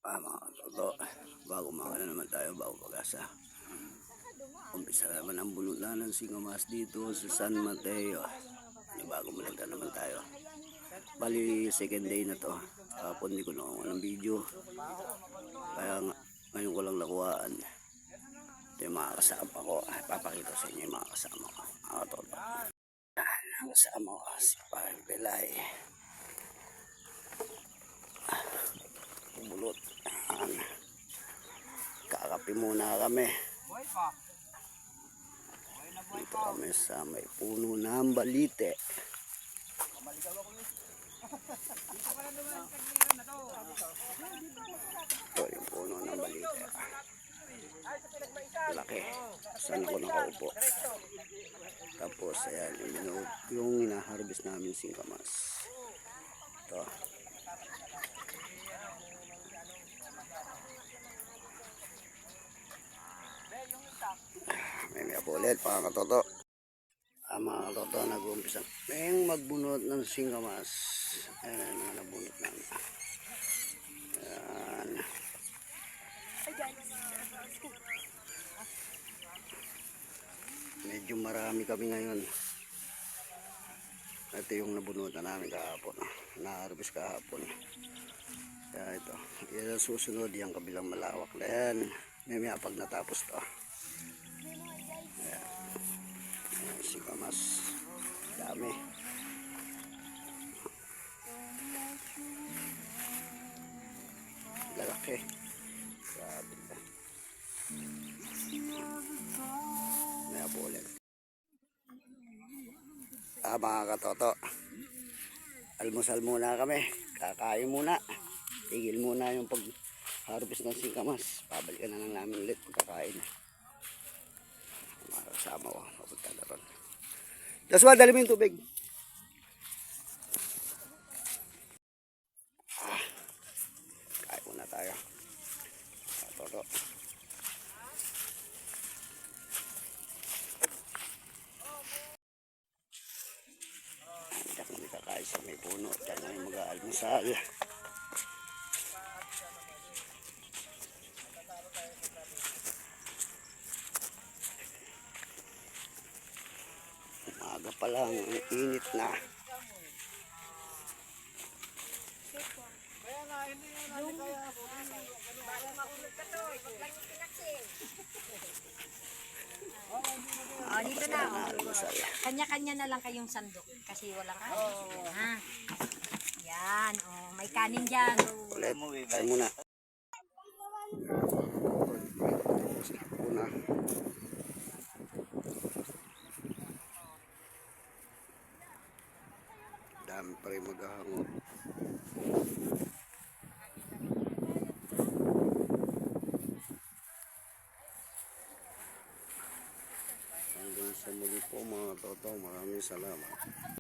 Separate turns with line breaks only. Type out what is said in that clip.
Mga toto, bago makana naman tayo, bago pag-asa. Umpisa naman ang bunutan ng singamas dito sa San Mateo. Bago malagda naman tayo. Bali, second day na to. Kapon di ko nakuha ng video. Kaya ngayon ko lang nakuhaan. Ito yung mga kasama ko. Papakita sa inyo yung mga kasama ko. Mga toto. Ang kasama ko si Parang Belay. Bulot. Kakapi muna kami. Dito kami sa may puno ng balite. Ito yung puno ng balite. Laki. Saan ako nakaupo. Tapos ayan yung hinaharvest namin singkamas. Ito. May po ulit mga katoto. Mga katoto, nag-uumpisa may magbunot ng singkamas. Ayan mga nabunot namin. Ayan. Medyo marami kami ngayon. Ito yung nabunutan namin kahapon. Na-harvest kahapon. Kaya ito. Yan ang susunod yung kabilang malawak na yan. May pag natapos to. Ayan. Ayan, singkamas. Dami. Lalaki. Grabe ka. May po ulit. Mga katoto. Almusal muna kami. Kakain muna. Tigil muna yung pag-harvest ng singkamas. Pabalikan na lang namin ulit pagkakain. Mga kasama ko. Mapunta na ron. Joshua, dali mo yung tubig. Kain muna tayo. Toto. Diyan kami kakain sa may puno. Diyan kami mag-aalmusal. Umaga pa lang, ang init na.
Oh, dito na. Kanya-kanya na lang kayong sandok kasi walang kanin. Ha? Yan, oh, may kanin diyan.
Ulit, tayo muna. Una. Dami pa rin maghahango. Hanggang sa muli po mga toto, maraming salamat.